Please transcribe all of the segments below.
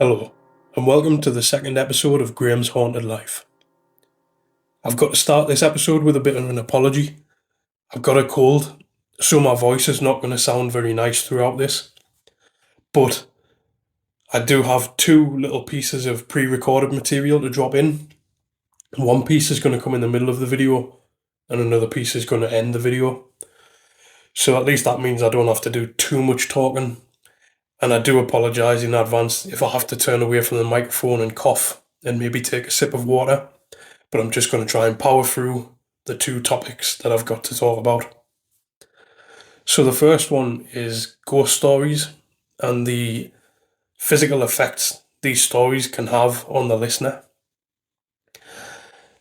Hello, and welcome to the second episode of Graham's Haunted Life. I've got to start this episode with a bit of an apology. I've got a cold, so my voice is not going to sound very nice throughout this, but I do have two little pieces of pre-recorded material to drop in. One piece is going to come in the middle of the video, and another piece is going to end the video. So at least that means I don't have to do too much talking. And I do apologise in advance if I have to turn away from the microphone and cough and maybe take a sip of water. But I'm just going to try and power through the two topics that I've got to talk about. So the first one is ghost stories and the physical effects these stories can have on the listener.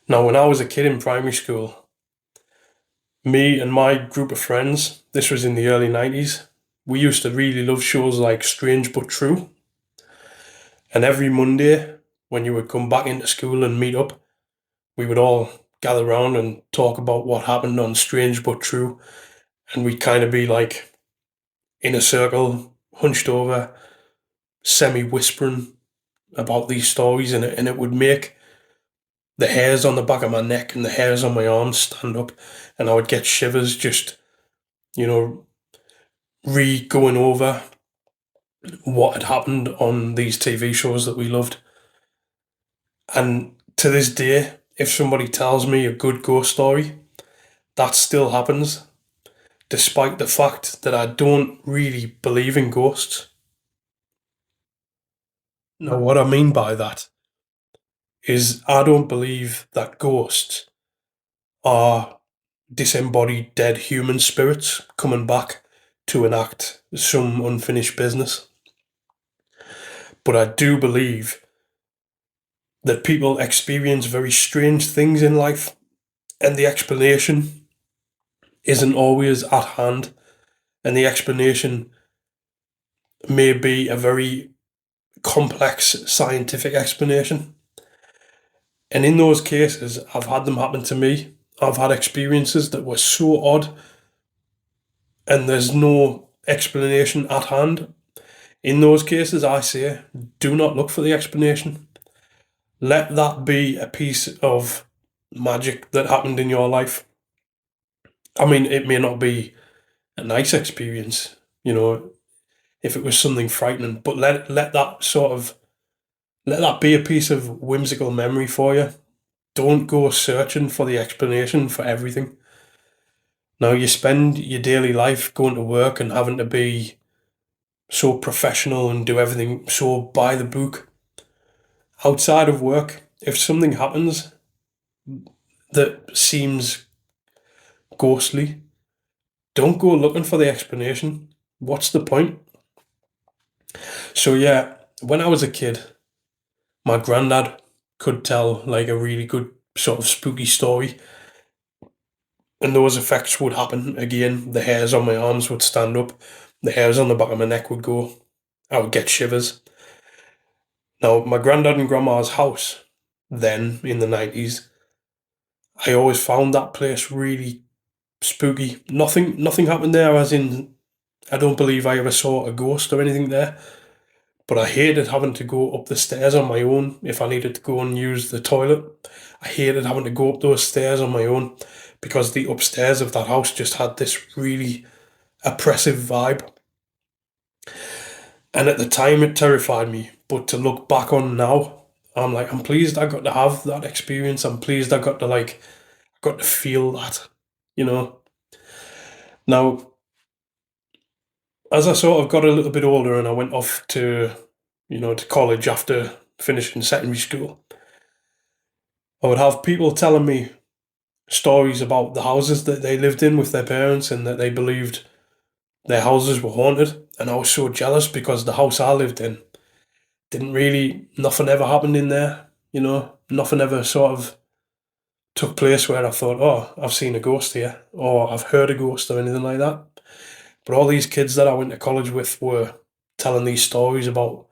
Now, when I was a kid in primary school, me and my group of friends, this was in the early 90s, we used to really love shows like Strange But True. And every Monday, when you would come back into school and meet up, we would all gather around and talk about what happened on Strange But True. And we'd kind of be like in a circle, hunched over, semi-whispering about these stories. And it would make the hairs on the back of my neck and the hairs on my arms stand up. And I would get shivers just, going over what had happened on these TV shows that we loved. And to this day, if somebody tells me a good ghost story, that still happens, despite the fact that I don't really believe in ghosts. Now, what I mean by that is I don't believe that ghosts are disembodied dead human spirits coming back to enact some unfinished business. But I do believe that people experience very strange things in life, and the explanation isn't always at hand, and the explanation may be a very complex scientific explanation. And in those cases, I've had them happen to me. I've had experiences that were so odd, and there's no explanation at hand. In those cases, I say, do not look for the explanation. Let that be a piece of magic that happened in your life. I mean, it may not be a nice experience, if it was something frightening, but let that be a piece of whimsical memory for you. Don't go searching for the explanation for everything. Now, you spend your daily life going to work and having to be so professional and do everything so by the book. Outside of work, if something happens that seems ghostly, don't go looking for the explanation. What's the point? So yeah, when I was a kid, my granddad could tell like a really good sort of spooky story, and those effects would happen again. The hairs on my arms would stand up, the hairs on the back of my neck would go, I would get shivers. Now, my granddad and grandma's house, then in the 90s, I always found that place really spooky. Nothing happened there, as in, I don't believe I ever saw a ghost or anything there. But I hated having to go up the stairs on my own if I needed to go and use the toilet. I hated having to go up those stairs on my own because the upstairs of that house just had this really oppressive vibe. And at the time, it terrified me. But to look back on now, I'm pleased I got to have that experience. I'm pleased I got to feel that, you know. Now, as I sort of got a little bit older and I went off to college after finishing secondary school, I would have people telling me stories about the houses that they lived in with their parents and that they believed their houses were haunted. And I was so jealous because the house I lived in nothing ever happened in there, nothing ever sort of took place where I thought, oh, I've seen a ghost here, or I've heard a ghost or anything like that. But all these kids that I went to college with were telling these stories about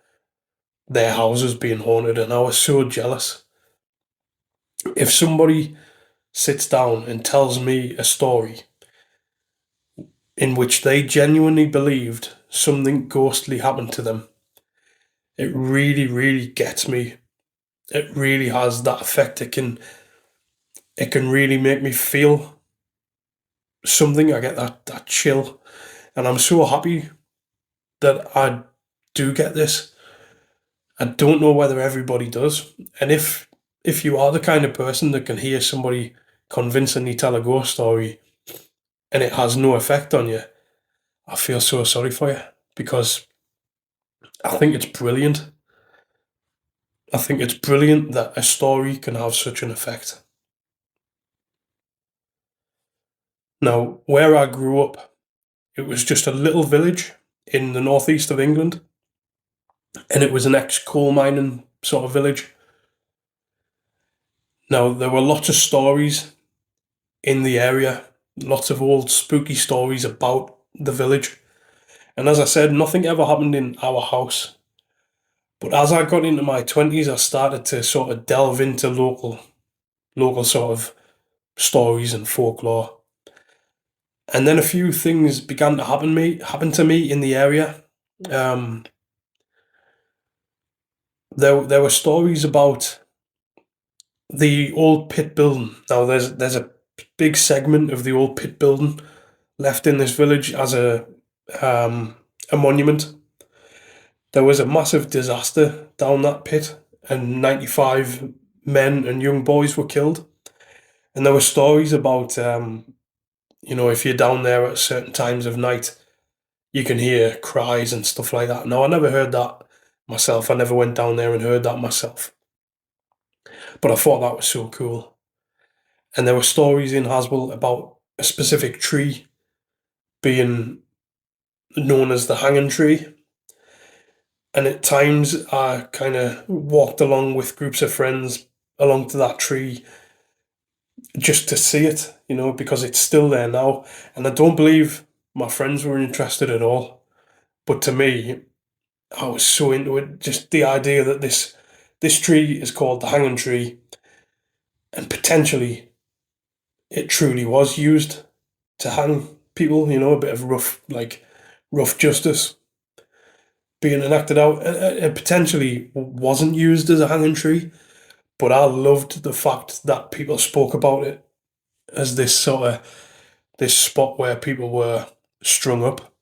their houses being haunted, and I was so jealous. If somebody sits down and tells me a story in which they genuinely believed something ghostly happened to them, It really, really gets me. It really has that effect. It can really make me feel something. I get that chill, and I'm so happy that I do get this. I don't know whether everybody does, and if you are the kind of person that can hear somebody convincingly tell a ghost story and it has no effect on you, I feel so sorry for you because I think it's brilliant. I think it's brilliant that a story can have such an effect. Now, where I grew up, it was just a little village in the northeast of England, and it was an ex-coal mining sort of village. Now, there were lots of stories in the area, lots of old spooky stories about the village. And as I said, nothing ever happened in our house. But as I got into my 20s, I started to sort of delve into local sort of stories and folklore. And then a few things began to happen to me in the area. Um, there were stories about the old pit building. Now there's a big segment of the old pit building left in this village as um, a monument. There was a massive disaster down that pit, and 95 men and young boys were killed. And there were stories about, if you're down there at certain times of night, you can hear cries and stuff like that. Now, I never heard that myself. I never went down there and heard that myself. But I thought that was so cool. And there were stories in Haswell about a specific tree being known as the hanging tree. And at times I kind of walked along with groups of friends along to that tree just to see it, because it's still there now. And I don't believe my friends were interested at all. But to me, I was so into it. Just the idea that this tree is called the hanging tree, and potentially it truly was used to hang people. A bit of rough justice being enacted out. It potentially wasn't used as a hanging tree, but I loved the fact that people spoke about it as this spot where people were strung up.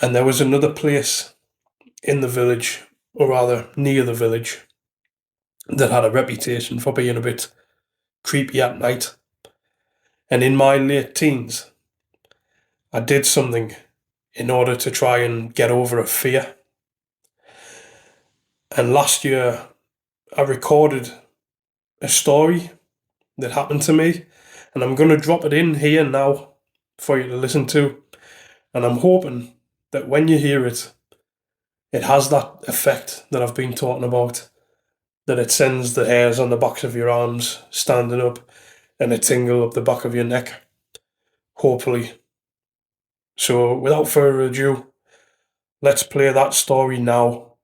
And there was another place in the village, or rather near the village, that had a reputation for being a bit creepy at night. And in my late teens, I did something in order to try and get over a fear. And last year, I recorded a story that happened to me, and I'm going to drop it in here now for you to listen to. And I'm hoping that when you hear it, it has that effect that I've been talking about, that it sends the hairs on the backs of your arms standing up and a tingle up the back of your neck, hopefully. So without further ado, let's play that story now.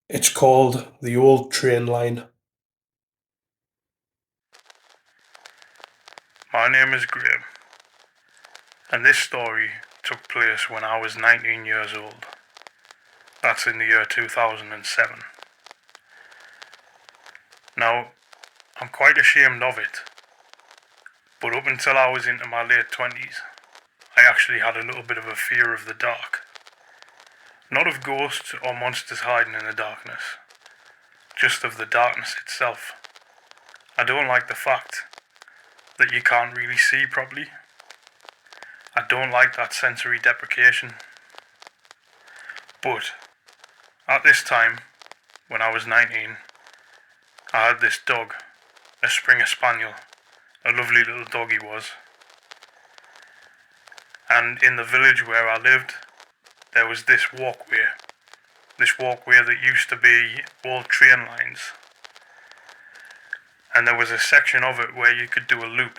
It's called The Old Train Line. My name is Graham, and this story took place when I was 19 years old. That's in the year 2007. Now, I'm quite ashamed of it, but up until I was into my late 20s, I actually had a little bit of a fear of the dark. Not of ghosts or monsters hiding in the darkness, just of the darkness itself. I don't like the fact that you can't really see properly. I don't like that sensory deprivation. But at this time, when I was 19, I had this dog, a Springer Spaniel, a lovely little dog he was. And in the village where I lived, there was this walkway that used to be old train lines. And there was a section of it where you could do a loop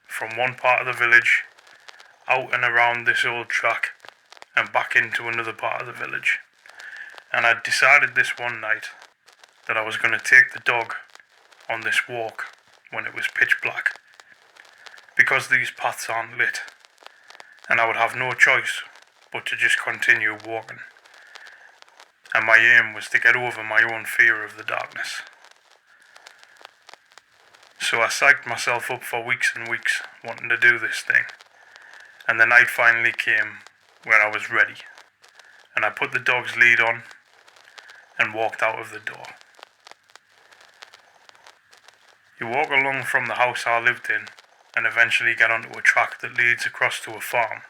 from one part of the village out and around this old track and back into another part of the village. And I decided this one night that I was going to take the dog on this walk when it was pitch black, because these paths aren't lit, and I would have no choice but to just continue walking. and my aim was to get over my own fear of the darkness. So I psyched myself up for weeks and weeks, wanting to do this thing, and the night finally came where I was ready, and I put the dog's lead on and walked out of the door. You walk along from the house I lived in and eventually get onto a track that leads across to a farm.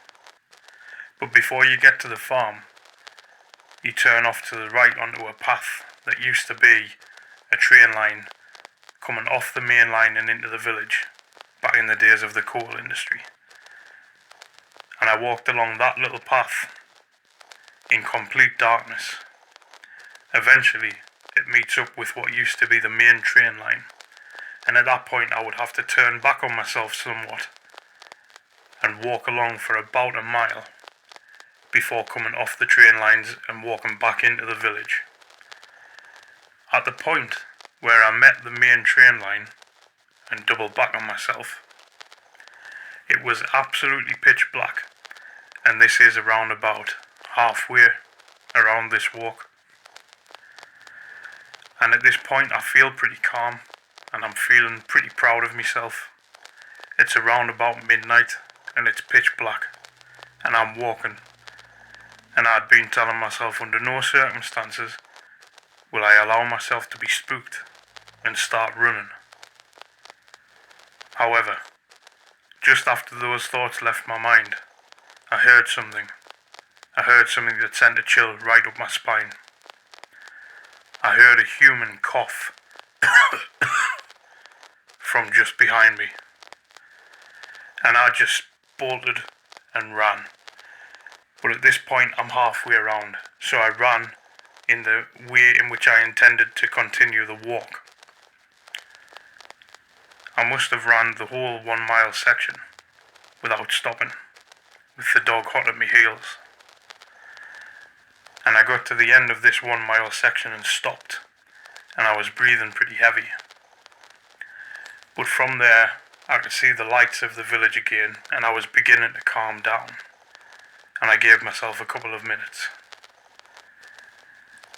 But before you get to the farm, you turn off to the right onto a path that used to be a train line coming off the main line and into the village back in the days of the coal industry. And I walked along that little path in complete darkness. Eventually, it meets up with what used to be the main train line, and at that point I would have to turn back on myself somewhat and walk along for about a mile before coming off the train lines and walking back into the village. At the point where I met the main train line and doubled back on myself, it was absolutely pitch black, and this is around about halfway around this walk. And at this point I feel pretty calm, and I'm feeling pretty proud of myself. It's around about midnight and it's pitch black, and I'm walking, and I'd been telling myself under no circumstances will I allow myself to be spooked and start running. However, just after those thoughts left my mind, I heard something. I heard something that sent a chill right up my spine. I heard a human cough from just behind me, and I just bolted and ran. But at this point I'm halfway around, so I ran in the way in which I intended to continue the walk. I must have ran the whole 1 mile section without stopping, with the dog hot at my heels. And I got to the end of this 1 mile section and stopped, and I was breathing pretty heavy. But from there I could see the lights of the village again, and I was beginning to calm down, and I gave myself a couple of minutes.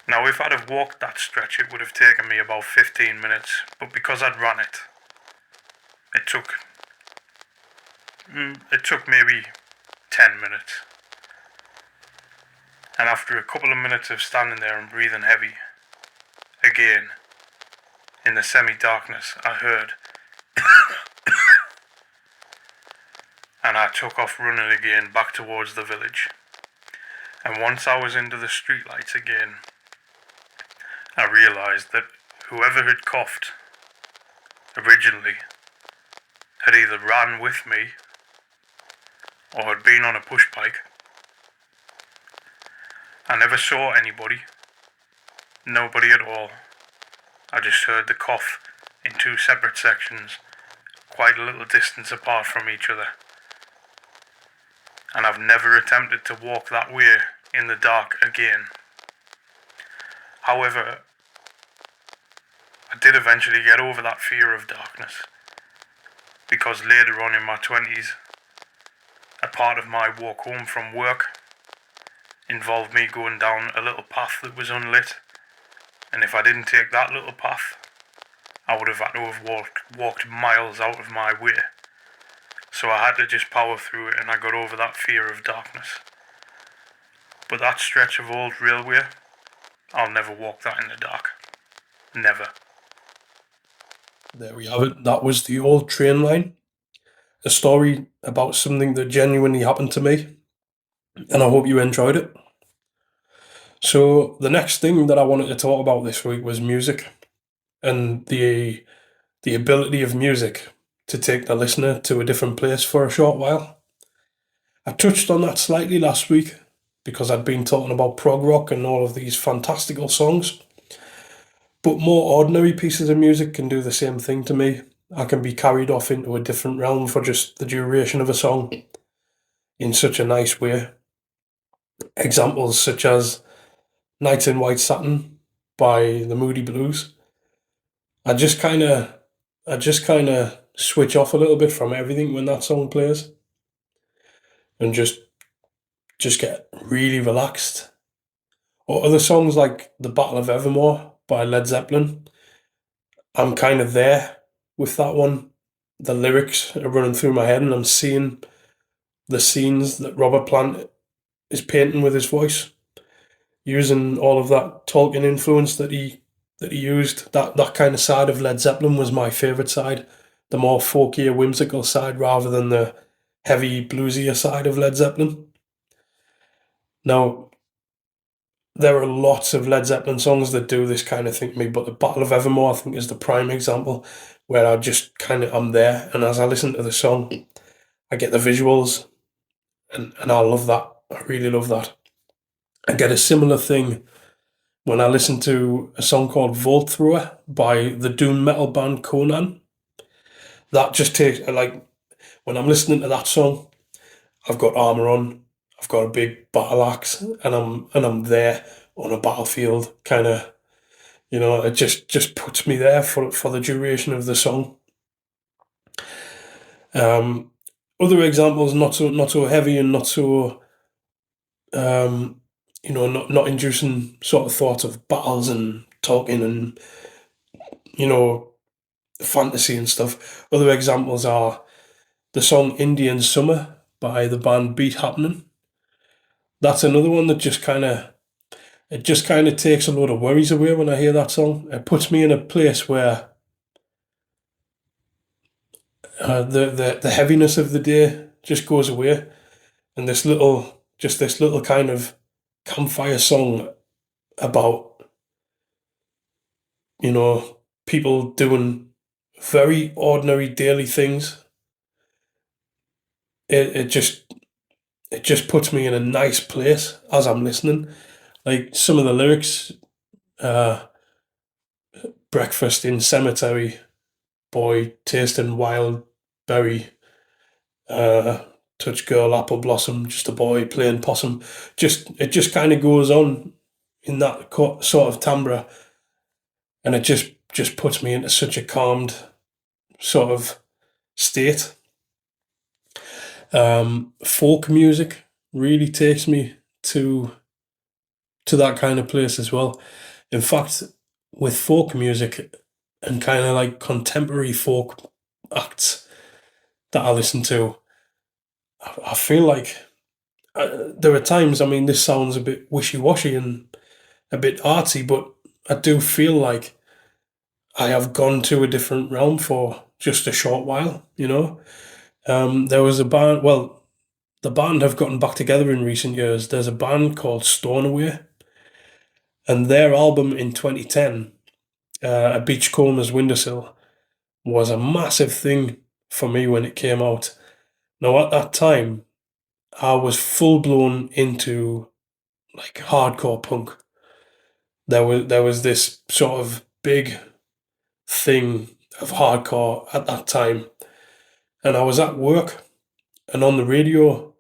Now if I'd have walked that stretch it would have taken me about 15 minutes, but because I'd run it, it took maybe 10 minutes. And after a couple of minutes of standing there and breathing heavy, again, in the semi-darkness, I heard and I took off running again back towards the village. And once I was into the streetlights again, I realised that whoever had coughed originally had either ran with me or had been on a push bike. I never saw anybody, nobody at all. I just heard the cough in two separate sections, quite a little distance apart from each other. And I've never attempted to walk that way in the dark again. However, I did eventually get over that fear of darkness, because later on in my 20s, a part of my walk home from work involved me going down a little path that was unlit, and if I didn't take that little path, I would have had to have walked miles out of my way. So I had to just power through it, and I got over that fear of darkness. But that stretch of old railway, I'll never walk that in the dark. Never. There we have it. That was the old train line. A story about something that genuinely happened to me, and I hope you enjoyed it. So the next thing that I wanted to talk about this week was music, and the ability of music to take the listener to a different place for a short while. I touched on that slightly last week because I'd been talking about prog rock and all of these fantastical songs. But more ordinary pieces of music can do the same thing to me. I can be carried off into a different realm for just the duration of a song in such a nice way. Examples such as Nights in White Satin by the Moody Blues. I just kind of switch off a little bit from everything when that song plays, and just get really relaxed. Or other songs like The Battle of Evermore by Led Zeppelin. I'm kind of there with that one. The lyrics are running through my head and I'm seeing the scenes that Robert Plant is painting with his voice, using all of that Tolkien influence that he used. That kind of side of Led Zeppelin was my favourite side, the more folkier, whimsical side rather than the heavy, bluesier side of Led Zeppelin. Now, there are lots of Led Zeppelin songs that do this kind of thing to me, but the Battle of Evermore, I think, is the prime example where I just kind of I'm there, and as I listen to the song, I get the visuals, and I love that. I really love that. I get a similar thing when I listen to a song called Vault Thrower by the doom metal band Conan. That just takes like when I'm listening to that song, I've got armor on, I've got a big battle axe, and I'm there on a battlefield, kind of. It just puts me there for the duration of the song. Um, Other examples, not so heavy and not so um, not inducing sort of thoughts of battles and talking and you know fantasy and stuff. Other examples are the song Indian Summer by the band Beat Happening. That's another one that just kind of takes a load of worries away when I hear that song. It puts me in a place where the heaviness of the day just goes away, and this little kind of campfire song about you know people doing very ordinary daily things. It just puts me in a nice place as I'm listening. Like some of the lyrics, uh, breakfast in cemetery, boy tasting wild berry, uh, touch girl apple blossom, just a boy playing possum. It just kind of goes on in that sort of timbre, and it just puts me into such a calmed sort of state. Folk music really takes me to that kind of place as well. In fact, with folk music and kind of like contemporary folk acts that I listen to, I feel like there are times, I mean, this sounds a bit wishy washy and a bit artsy, but I do feel like I have gone to a different realm for just a short while. There was a band, well, the band have gotten back together in recent years. There's a band called Stornoway, and their album in 2010, A Beachcomber's Windowsill, was a massive thing for me when it came out. Now, at that time, I was full blown into like hardcore punk. There was this sort of big thing of hardcore at that time, and I was at work and on the radio.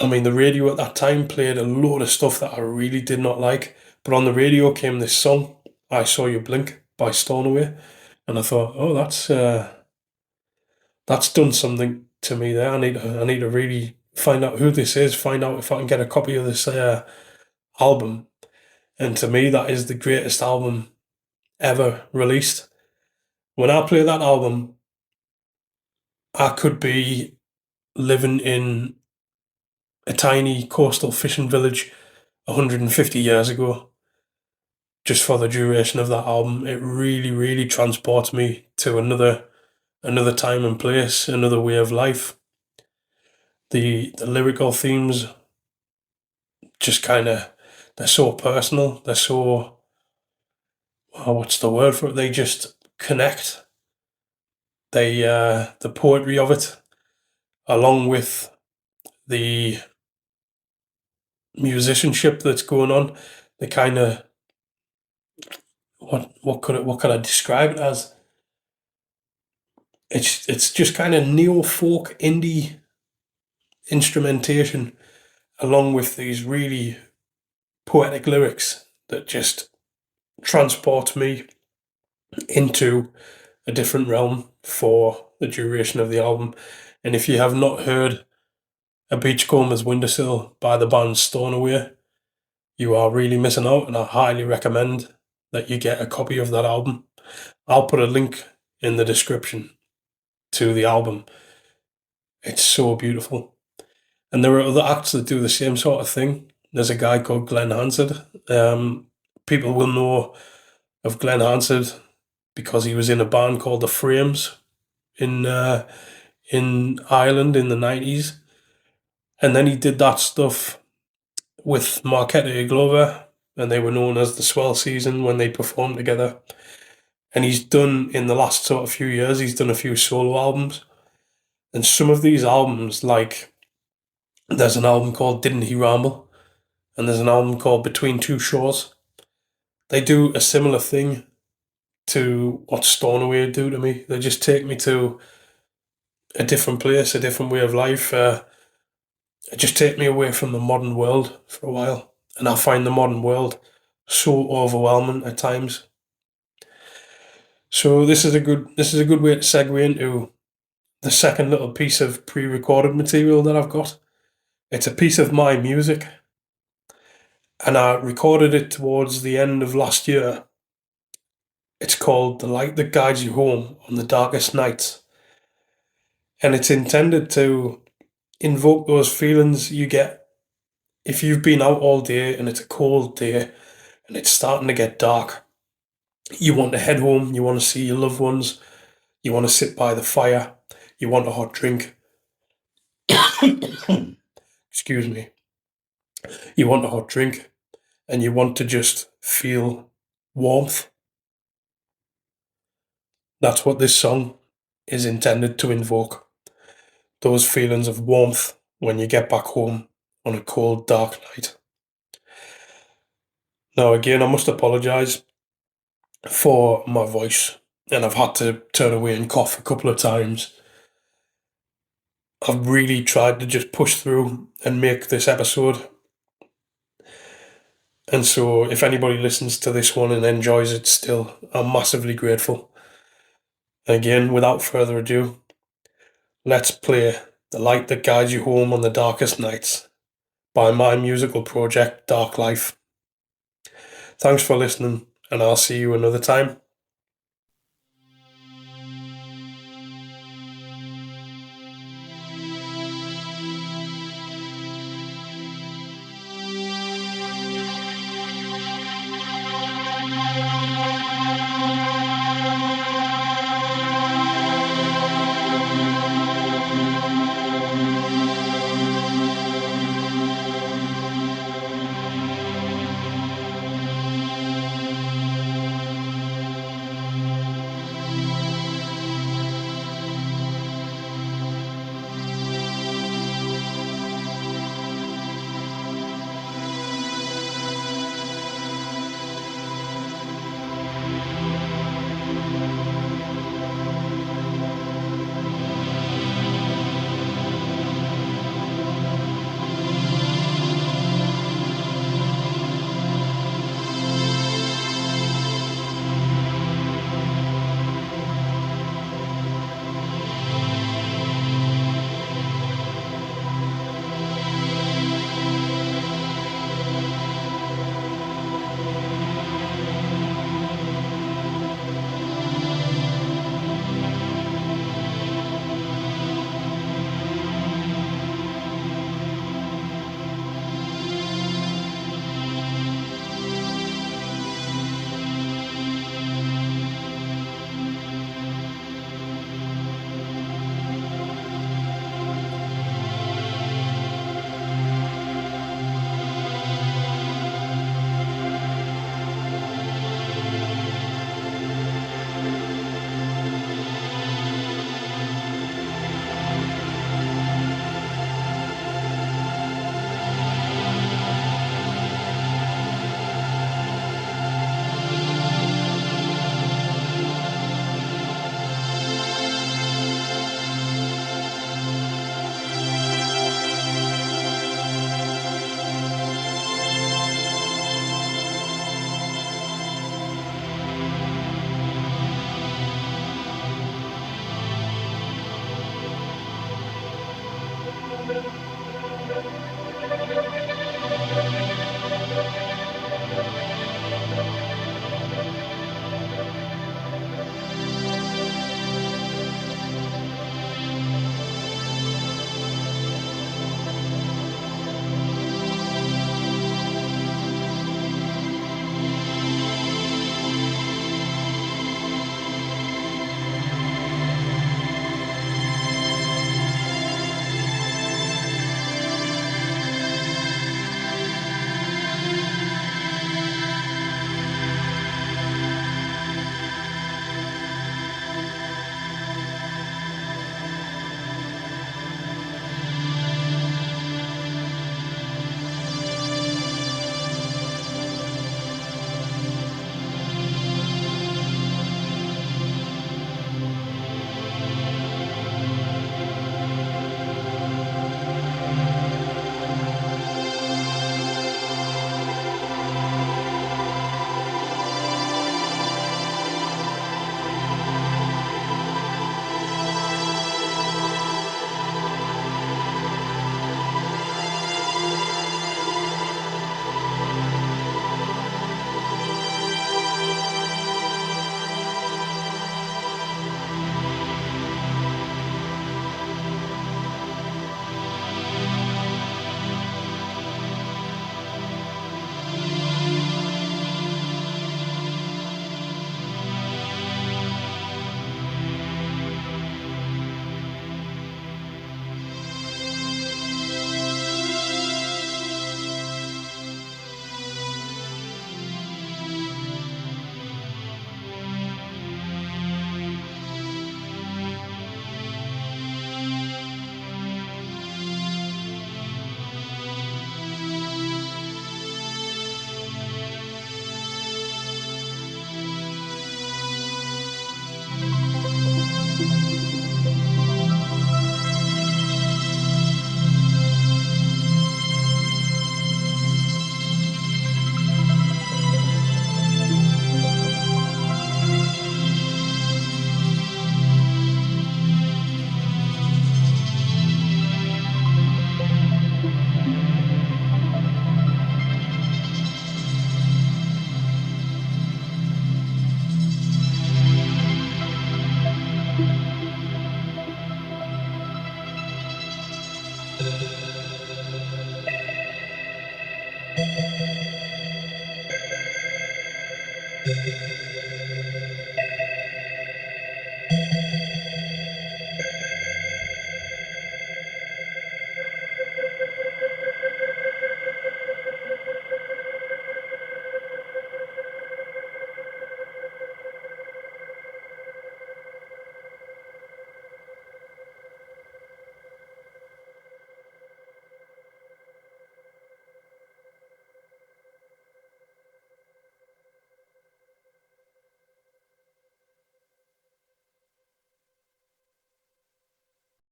I mean, the radio at that time played a load of stuff that I really did not like, but on the radio came this song, "I Saw You Blink" by Stornoway, and I thought, oh, that's done something to me there. I need to really find out who this is, find out if I can get a copy of this album. And to me, that is the greatest album ever released. When I play that album, I could be living in a tiny coastal fishing village 150 years ago just for the duration of that album. It really, really transports me to another time and place, another way of life. The lyrical themes just kind of they're so personal. They're so what's the word for it? They just connect. The poetry of it, along with the musicianship that's going on, the kind of what could I describe it as? It's just kind of neo folk indie instrumentation, along with these really poetic lyrics that just transport me into a different realm for the duration of the album. And if you have not heard A Beachcomber's Windowsill by the band Stornoway, you are really missing out, and I highly recommend that you get a copy of that album. I'll put a link in the description to the album. It's so beautiful. And there are other acts that do the same sort of thing. There's a guy called Glenn Hansard. People will know of Glenn Hansard because he was in a band called the Frames in Ireland in the 90s. And then he did that stuff with Marquetta Glover, and they were known as the Swell Season when they performed together. And he's done, in the last sort of few years, he's done a few solo albums. And some of these albums, like, there's an album called Didn't He Ramble? And there's an album called Between Two Shores. They do a similar thing to what Stornoway do to me. They just take me to a different place, a different way of life. Just take me away from the modern world for a while. And I find the modern world so overwhelming at times. So this is a good way to segue into the second little piece of pre-recorded material that I've got. It's a piece of my music, and I recorded it towards the end of last year. It's called The Light That Guides You Home on the Darkest Nights. And it's intended to invoke those feelings you get if you've been out all day and it's a cold day and it's starting to get dark. You want to head home, you want to see your loved ones, you want to sit by the fire, you want a hot drink. Excuse me. You want a hot drink and you want to just feel warmth. That's what this song is intended to invoke. Those feelings of warmth when you get back home on a cold, dark night. Now, again, I must apologise for my voice, and I've had to turn away and cough a couple of times. I've really tried to just push through and make this episode. And so, if anybody listens to this one and enjoys it still, I'm massively grateful. Again, without further ado, let's play The Light That Guides You Home on the Darkest Nights by my musical project, Dark Life. Thanks for listening, and I'll see you another time.